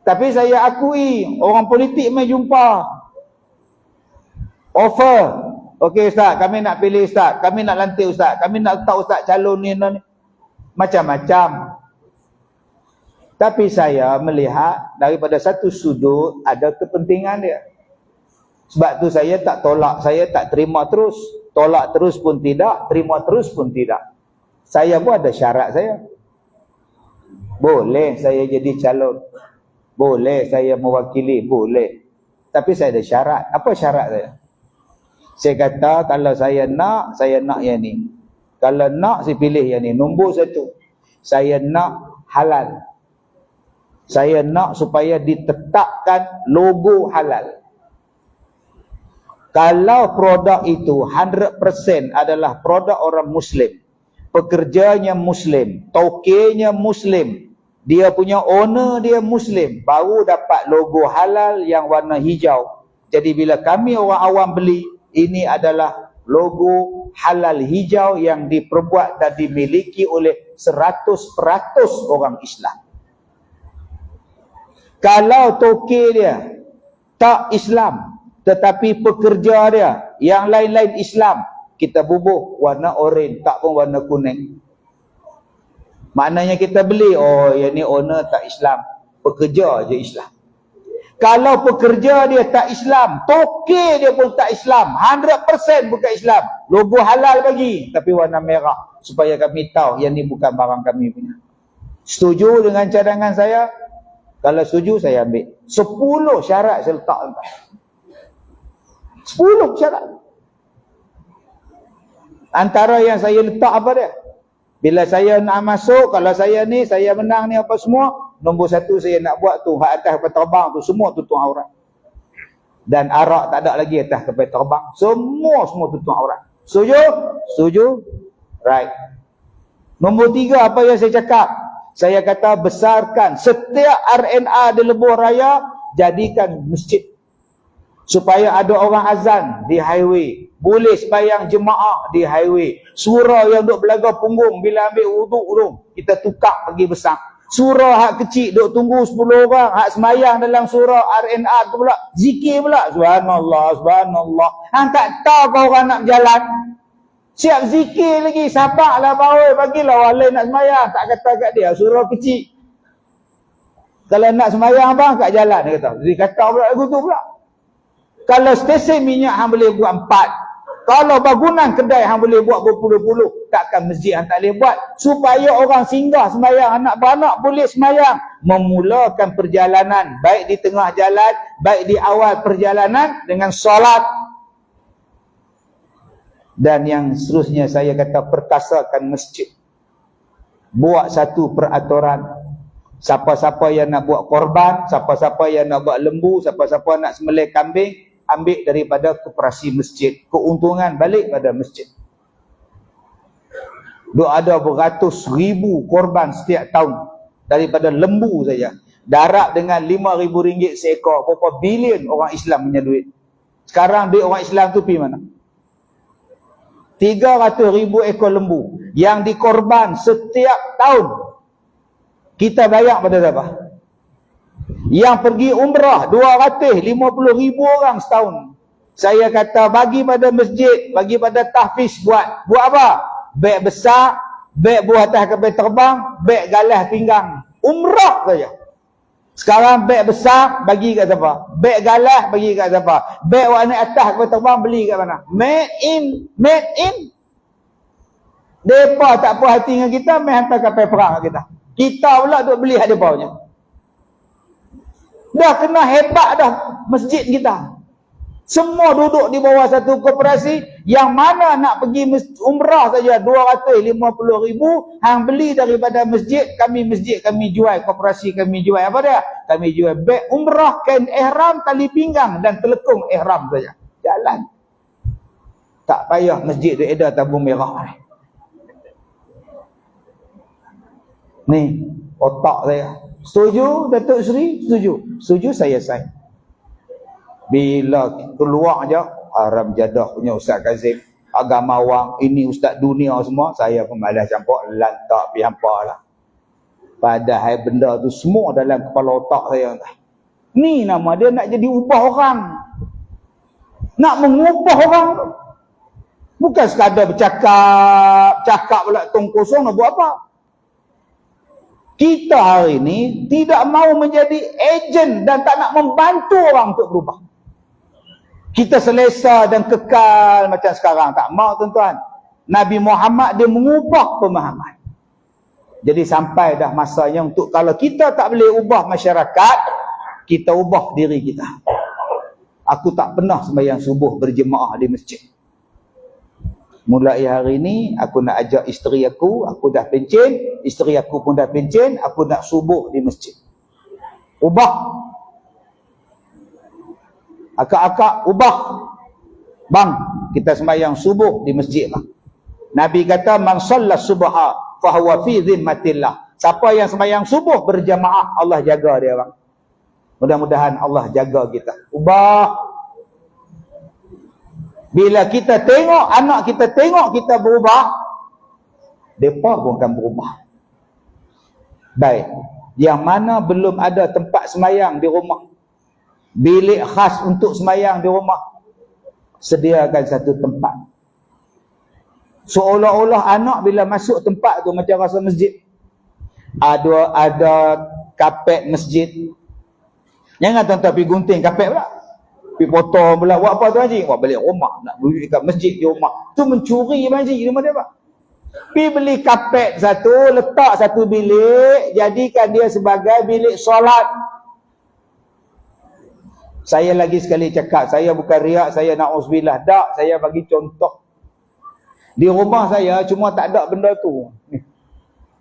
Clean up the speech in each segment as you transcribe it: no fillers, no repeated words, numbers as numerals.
Tapi saya akui, orang politik mai jumpa. Offer. Okey Ustaz, kami nak pilih Ustaz. Kami nak lantik Ustaz. Kami nak letak Ustaz calon ni. Macam-macam. Tapi saya melihat daripada satu sudut ada kepentingan dia. Sebab tu saya tak tolak, saya tak terima terus. Tolak terus pun tidak, terima terus pun tidak. Saya pun ada syarat saya. Boleh saya jadi calon. Boleh saya mewakili, boleh. Tapi saya ada syarat. Apa syarat saya? Saya kata kalau saya nak yang ni. Kalau nak saya pilih yang ni. Nombor satu, saya nak halal. Saya nak supaya ditetapkan logo halal. Kalau produk itu 100% adalah produk orang Muslim, pekerjanya Muslim, tokenya Muslim, dia punya owner dia Muslim, baru dapat logo halal yang warna hijau. Jadi bila kami orang awam beli, ini adalah logo halal hijau yang diperbuat dan dimiliki oleh 100% orang Islam. Kalau toke dia tak Islam, tetapi pekerja dia yang lain-lain Islam, kita bubuh warna oranye, tak pun warna kuning. Maknanya kita beli, oh yang ni owner tak Islam, pekerja je Islam. Kalau pekerja dia tak Islam, toke dia pun tak Islam, 100% bukan Islam, logo halal bagi, tapi warna merah, supaya kami tahu yang ni bukan barang kami punya. Setuju dengan cadangan saya? Kalau setuju saya ambil 10 syarat saya letak. 10 syarat. Antara yang saya letak apa dia? Bila saya nak masuk, kalau saya ni, saya menang ni apa semua, nombor satu saya nak buat tu, hak atas kapal terbang tu, semua tutup aurat. Dan arak tak ada lagi atas kapal terbang. Semua tutup aurat. Setuju? Setuju? Right. Nombor 3, apa yang saya cakap? Saya kata besarkan setiap RNA di lebuh raya, jadikan masjid. Supaya ada orang azan di highway, boleh sembahyang jemaah di highway. Surah yang duk belaga punggung bila ambil wuduk tu, kita tukar pergi besar. Surah hak kecil duk tunggu 10 orang, hak sembahyang dalam surah RNA tu pula zikir pula, subhanallah subhanallah. Hang tak tahu kau orang nak berjalan, siap zikir lagi, sabaklah bawai, bagilah orang lain nak sembahyang. Tak kata kat dia surah kecil. Kalau nak sembahyang bang kat jalan, dia kata. Dia kata pula lagu tu pula. Kalau stesen minyak hang boleh buat 4. Kalau bangunan kedai hang boleh buat berpuluh-puluh. Takkan masjid hang tak boleh buat. Supaya orang singgah sembahyang, anak beranak boleh sembahyang. Memulakan perjalanan, baik di tengah jalan, baik di awal perjalanan, dengan solat. Dan yang seterusnya saya kata perkasakan masjid. Buat satu peraturan. Siapa-siapa yang nak buat korban, siapa-siapa yang nak buat lembu, siapa-siapa nak sembelih kambing, ambil daripada koperasi masjid. Keuntungan balik pada masjid. Ada beratus ribu korban setiap tahun daripada lembu saja. Darab dengan RM5,000 seekor, berapa bilion orang Islam punya duit. Sekarang duit orang Islam tu pergi mana? 300,000 ekor lembu yang dikorban setiap tahun. Kita bayar pada siapa? Yang pergi umrah 250,000 orang setahun. Saya kata bagi pada masjid, bagi pada tahfiz buat. Buat apa? Beg besar, beg buah atas kapal terbang, beg galah pinggang. Umrah saja. Sekarang beg besar bagi kat siapa? Beg galah bagi kat siapa? Beg warna atas kapal terbang beli kat mana? Made in. Depa tak puas hati dengan kita, mai hantar kapal perang kat kita. Kita pula duk beli hak depa punya. Dah kena hebat dah masjid kita. Semua duduk di bawah satu koperasi. Yang mana nak pergi umrah saja 250,000, hang beli daripada masjid kami jual, koperasi kami jual apa dia? Kami jual beg umrah, kain ihram, tali pinggang dan telekung ihram saja. Jalan. Tak payah masjid tu edar tabung merah ni. Ni otak saya. Setuju Datuk Seri? Setuju. Setuju saya sign. Bila keluar je Haram Jadah punya Ustaz Kazim, agama awam, ini ustaz dunia semua, saya pun malas campur, lantak pergi hampa lah. Padahal benda tu semua dalam kepala otak saya. Ni nama dia nak jadi ubah orang. Nak mengubah orang tu. Bukan sekadar bercakap, cakap pula tong kosong nak buat apa. Kita hari ni tidak mau menjadi ejen dan tak nak membantu orang untuk berubah. Kita selesa dan kekal macam sekarang. Tak mau tuan-tuan. Nabi Muhammad dia mengubah pemahaman. Jadi sampai dah masanya untuk kalau kita tak boleh ubah masyarakat, kita ubah diri kita. Aku tak pernah sembahyang subuh berjemaah di masjid. Mulai hari ini aku nak ajak isteri aku dah pencen, isteri aku pun dah pencen, aku nak subuh di masjid. Ubah. Akak-akak ubah. Bang, kita sembahyang subuh di masjid lah. Nabi kata man salla subha fa huwa fi dhimmatillah. Siapa yang sembahyang subuh berjamaah, Allah jaga dia bang. Mudah-mudahan Allah jaga kita. Ubah. Bila kita tengok anak kita tengok kita berubah, mereka pun akan berubah. Baik. Yang mana belum ada tempat semayang di rumah, bilik khas untuk semayang di rumah, sediakan satu tempat. Seolah-olah anak bila masuk tempat tu macam rasa masjid. Ada kapet masjid. Jangan tuan-tuan pergi gunting kapet pula. Pergi potong pula. Buat apa tu haji? Buat balik rumah. Nak beli kat masjid di rumah. Tu mencuri haji di rumah dia pak. Pergi beli kapet satu, letak satu bilik, jadikan dia sebagai bilik solat. Saya lagi sekali cakap, saya bukan riak, saya na'udzubillah. Tak, saya bagi contoh. Di rumah saya cuma tak ada benda tu.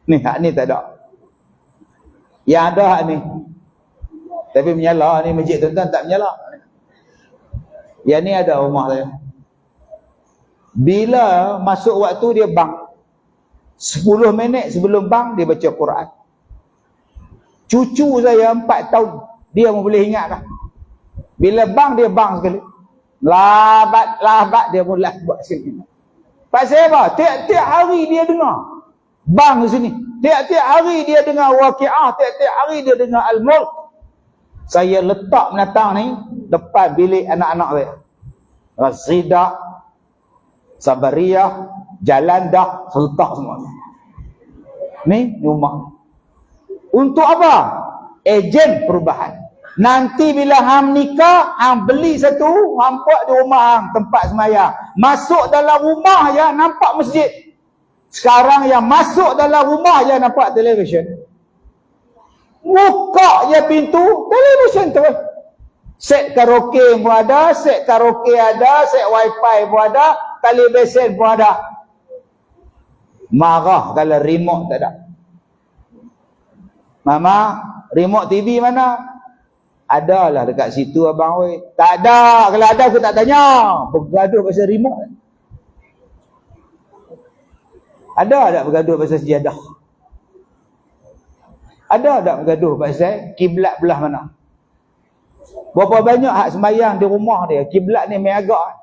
Ni hak ni tak ada. Yang ada hak ni. Tapi menyala ni masjid tuan-tuan tak menyala. Yang ni ada rumah saya. Bila masuk waktu dia bang, 10 minit sebelum bang dia baca Quran. Cucu saya 4 tahun, dia pun boleh ingat dah. Bila bang dia bang sekali. Labat dia mula buat sekali. Pasal apa? Tiap-tiap hari dia dengar bang di sini. Tiap-tiap hari dia dengar Waqiah, tiap-tiap hari dia dengar Al-Mulk. Saya letak binatang ni depan bilik anak-anak saya. Rasidah, Sabariyah, Jalandah, letak semua. Ni rumah. Untuk apa? Ejen perubahan. Nanti bila hang nikah, hang beli satu, hang buat di rumah hang tempat sembahyang. Masuk dalam rumah je nampak masjid. Sekarang yang masuk dalam rumah je nampak televisyen. Buka je pintu, televisyen tu. Set karaoke pun ada, set karaoke ada, set wifi pun ada, tali besen pun ada. Marah kalau remote tak ada. Mama, remote TV mana? Adalah dekat situ abang oi. Tak ada. Kalau ada aku tak tanya. Bergaduh pasal remote. Ada tak bergaduh pasal sejadah? Ada tak bergaduh pasal kiblat belah mana? Berapa banyak hak sembahyang di rumah dia, kiblat ni main agak.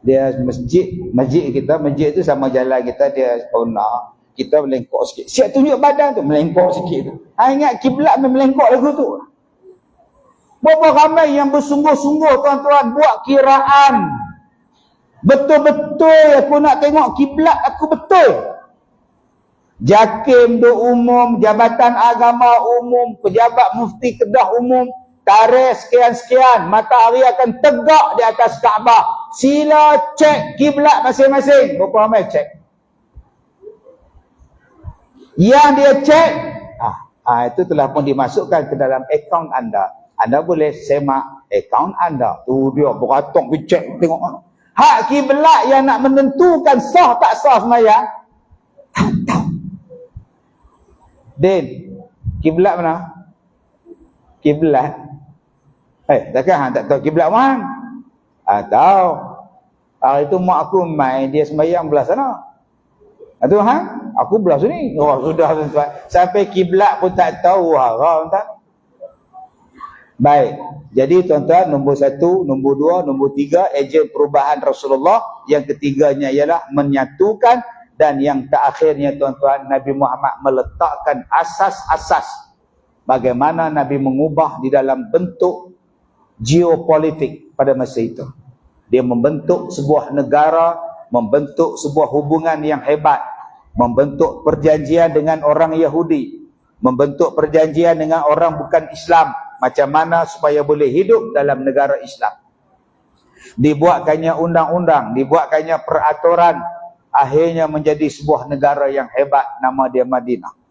Dia masjid kita, masjid tu sama jalan kita, dia corner. Kita melengkok sikit. Siap tunjuk badan tu, melengkok sikit tu. Ingat kiblat melengkok lagu tu. Berapa ramai yang bersungguh-sungguh tuan-tuan buat kiraan. Betul-betul aku nak tengok kiblat aku betul. Jakim do umum, Jabatan Agama umum, pejabat mufti Kedah umum, tarikh sekian-sekian, matahari akan tegak di atas Kaabah. Sila cek kiblat masing-masing. Berapa ramai cek? Yang dia cek, itu telah pun dimasukkan ke dalam akaun anda. Anda boleh semak akaun anda. Tu dia beratok pergi cek tengok. Hak kiblat yang nak menentukan sah tak sah sembahyang. Tak tahu. Din, kiblat mana? Kiblat. Takkan hang tak tahu kiblat mana? Tahu. Hari tu mak aku main dia sembahyang belah sana. Tu aku belah sini. Oh sudah tuan-tuan. Sampai kiblat pun tak tahu haram tak? Baik, jadi tuan-tuan, nombor 1, nombor 2, nombor 3, ejen perubahan Rasulullah. Yang ketiganya ialah menyatukan Dan yang terakhirnya tuan-tuan, Nabi Muhammad meletakkan asas-asas bagaimana Nabi mengubah di dalam bentuk geopolitik pada masa itu. Dia membentuk sebuah negara, membentuk sebuah hubungan yang hebat, membentuk perjanjian dengan orang Yahudi, membentuk perjanjian dengan orang bukan Islam, macam mana supaya boleh hidup dalam negara Islam. Dibuatkannya undang-undang, dibuatkannya peraturan, akhirnya menjadi sebuah negara yang hebat, nama dia Madinah.